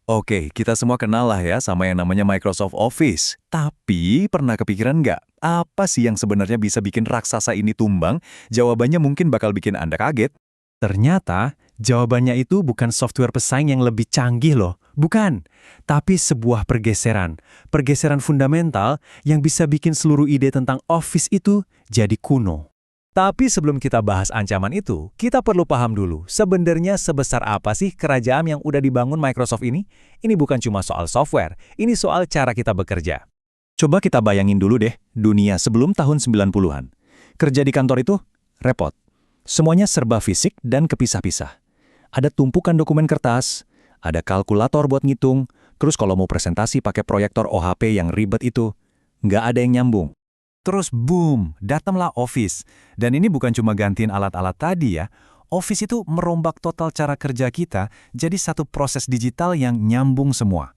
Oke, kita semua kenal lah ya sama yang namanya Microsoft Office. Tapi pernah kepikiran nggak, apa sih yang sebenarnya bisa bikin raksasa ini tumbang? Jawabannya mungkin bakal bikin Anda kaget. Ternyata, jawabannya itu bukan software pesaing yang lebih canggih loh. Bukan. Tapi sebuah pergeseran. Pergeseran fundamental yang bisa bikin seluruh ide tentang Office itu jadi kuno. Tapi sebelum kita bahas ancaman itu, kita perlu paham dulu, sebenarnya sebesar apa sih kerajaan yang udah dibangun Microsoft ini? Ini bukan cuma soal software, ini soal cara kita bekerja. Coba kita bayangin dulu deh, dunia sebelum tahun 90-an. Kerja di kantor itu repot. Semuanya serba fisik dan kepisah-pisah. Ada tumpukan dokumen kertas, ada kalkulator buat ngitung, terus kalau mau presentasi pakai proyektor OHP yang ribet itu, nggak ada yang nyambung. Terus boom, datanglah Office. Dan ini bukan cuma gantiin alat-alat tadi ya. Office itu merombak total cara kerja kita jadi satu proses digital yang nyambung semua.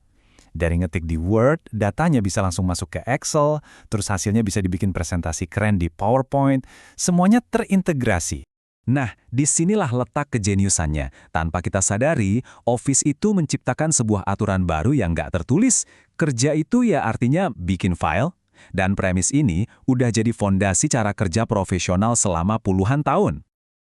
Dari ngetik di Word, datanya bisa langsung masuk ke Excel, terus hasilnya bisa dibikin presentasi keren di PowerPoint, semuanya terintegrasi. Nah, disinilah letak kejeniusannya. Tanpa kita sadari, Office itu menciptakan sebuah aturan baru yang nggak tertulis. Kerja itu ya artinya bikin file, dan premis ini udah jadi fondasi cara kerja profesional selama puluhan tahun.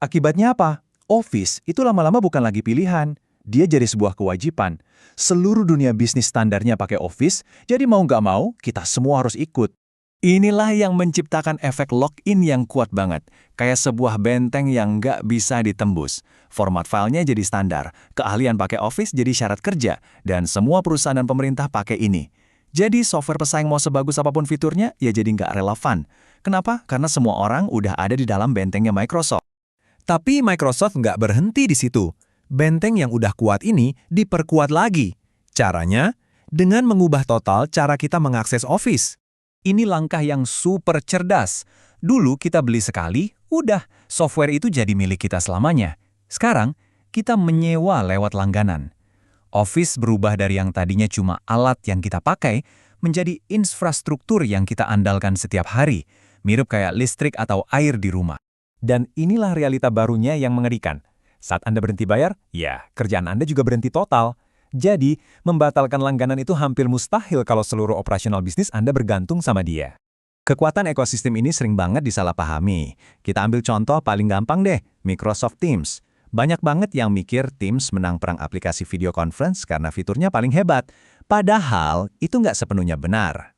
Akibatnya apa? Office itu lama-lama bukan lagi pilihan. Dia jadi sebuah kewajiban. Seluruh dunia bisnis standarnya pakai Office, jadi mau nggak mau, kita semua harus ikut. Inilah yang menciptakan efek lock-in yang kuat banget. Kayak sebuah benteng yang nggak bisa ditembus. Format filenya jadi standar, keahlian pakai Office jadi syarat kerja, dan semua perusahaan dan pemerintah pakai ini. Jadi software pesaing mau sebagus apapun fiturnya, ya jadi nggak relevan. Kenapa? Karena semua orang udah ada di dalam bentengnya Microsoft. Tapi Microsoft nggak berhenti di situ. Benteng yang udah kuat ini diperkuat lagi. Caranya? Dengan mengubah total cara kita mengakses Office. Ini langkah yang super cerdas. Dulu kita beli sekali, udah, software itu jadi milik kita selamanya. Sekarang, kita menyewa lewat langganan. Office berubah dari yang tadinya cuma alat yang kita pakai, menjadi infrastruktur yang kita andalkan setiap hari, mirip kayak listrik atau air di rumah. Dan inilah realita barunya yang mengerikan. Saat Anda berhenti bayar, ya, kerjaan Anda juga berhenti total. Jadi, membatalkan langganan itu hampir mustahil kalau seluruh operasional bisnis Anda bergantung sama dia. Kekuatan ekosistem ini sering banget disalahpahami. Kita ambil contoh paling gampang deh, Microsoft Teams. Banyak banget yang mikir Teams menang perang aplikasi video conference karena fiturnya paling hebat. Padahal, itu nggak sepenuhnya benar.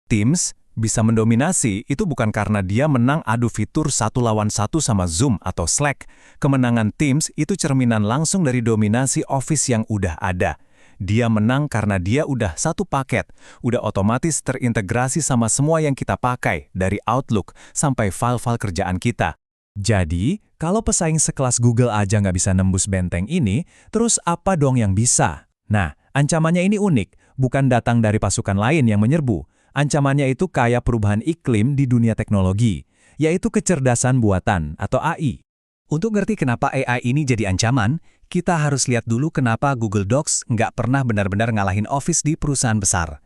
Teams bisa mendominasi itu bukan karena dia menang adu fitur satu lawan satu sama Zoom atau Slack. Kemenangan Teams itu cerminan langsung dari dominasi Office yang udah ada. Dia menang karena dia udah satu paket, udah otomatis terintegrasi sama semua yang kita pakai, dari Outlook sampai file-file kerjaan kita. Jadi, kalau pesaing sekelas Google aja nggak bisa nembus benteng ini, terus apa dong yang bisa? Nah, ancamannya ini unik, bukan datang dari pasukan lain yang menyerbu. Ancamannya itu kayak perubahan iklim di dunia teknologi, yaitu kecerdasan buatan atau AI. Untuk ngerti kenapa AI ini jadi ancaman, kita harus lihat dulu kenapa Google Docs nggak pernah benar-benar ngalahin Office di perusahaan besar.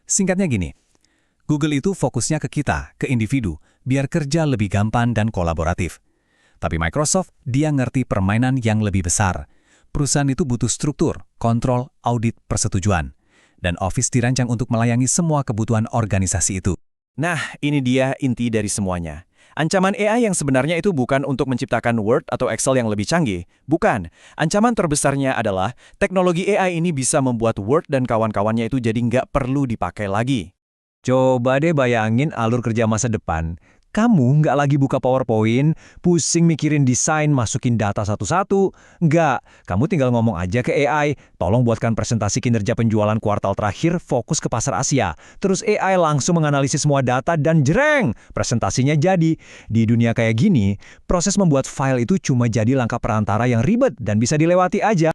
Singkatnya gini, Google itu fokusnya ke kita, ke individu, biar kerja lebih gampang dan kolaboratif. Tapi Microsoft, dia ngerti permainan yang lebih besar. Perusahaan itu butuh struktur, kontrol, audit, persetujuan. Dan Office dirancang untuk melayani semua kebutuhan organisasi itu. Nah, ini dia inti dari semuanya. Ancaman AI yang sebenarnya itu bukan untuk menciptakan Word atau Excel yang lebih canggih. Bukan. Ancaman terbesarnya adalah teknologi AI ini bisa membuat Word dan kawan-kawannya itu jadi nggak perlu dipakai lagi. Coba deh bayangin alur kerja masa depan. Kamu nggak lagi buka PowerPoint, pusing mikirin desain, masukin data satu-satu. Nggak, kamu tinggal ngomong aja ke AI, tolong buatkan presentasi kinerja penjualan kuartal terakhir fokus ke pasar Asia. Terus AI langsung menganalisis semua data dan jreng, presentasinya jadi. Di dunia kayak gini, proses membuat file itu cuma jadi langkah perantara yang ribet dan bisa dilewati aja.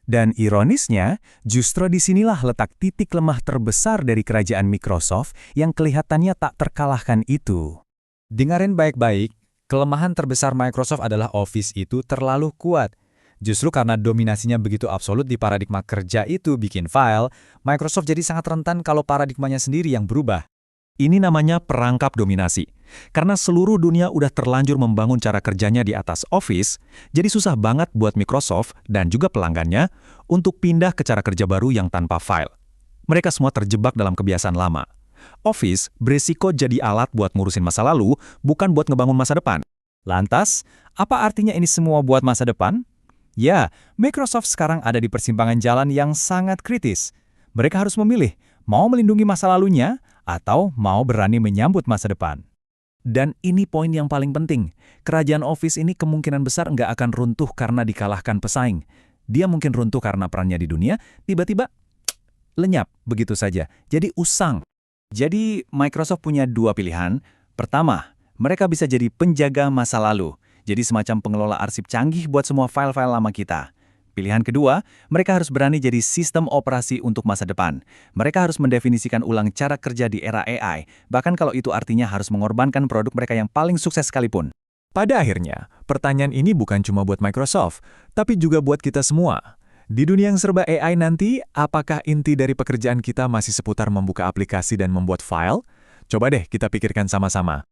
Dan ironisnya, justru disinilah letak titik lemah terbesar dari kerajaan Microsoft yang kelihatannya tak terkalahkan itu. Dengarin baik-baik, kelemahan terbesar Microsoft adalah Office itu terlalu kuat. Justru karena dominasinya begitu absolut di paradigma kerja itu bikin file, Microsoft jadi sangat rentan kalau paradigmanya sendiri yang berubah. Ini namanya perangkap dominasi. Karena seluruh dunia udah terlanjur membangun cara kerjanya di atas Office, jadi susah banget buat Microsoft dan juga pelanggannya untuk pindah ke cara kerja baru yang tanpa file. Mereka semua terjebak dalam kebiasaan lama. Office berisiko jadi alat buat ngurusin masa lalu, bukan buat ngebangun masa depan. Lantas, apa artinya ini semua buat masa depan? Ya, Microsoft sekarang ada di persimpangan jalan yang sangat kritis. Mereka harus memilih, mau melindungi masa lalunya atau mau berani menyambut masa depan. Dan ini poin yang paling penting. Kerajaan Office ini kemungkinan besar nggak akan runtuh karena dikalahkan pesaing. Dia mungkin runtuh karena perannya di dunia, tiba-tiba lenyap begitu saja. Jadi usang. Jadi Microsoft punya dua pilihan. Pertama, mereka bisa jadi penjaga masa lalu. Jadi semacam pengelola arsip canggih buat semua file-file lama kita. Pilihan kedua, mereka harus berani jadi sistem operasi untuk masa depan. Mereka harus mendefinisikan ulang cara kerja di era AI, bahkan kalau itu artinya harus mengorbankan produk mereka yang paling sukses sekalipun. Pada akhirnya, pertanyaan ini bukan cuma buat Microsoft, tapi juga buat kita semua. Di dunia yang serba AI nanti, apakah inti dari pekerjaan kita masih seputar membuka aplikasi dan membuat file? Coba deh kita pikirkan sama-sama.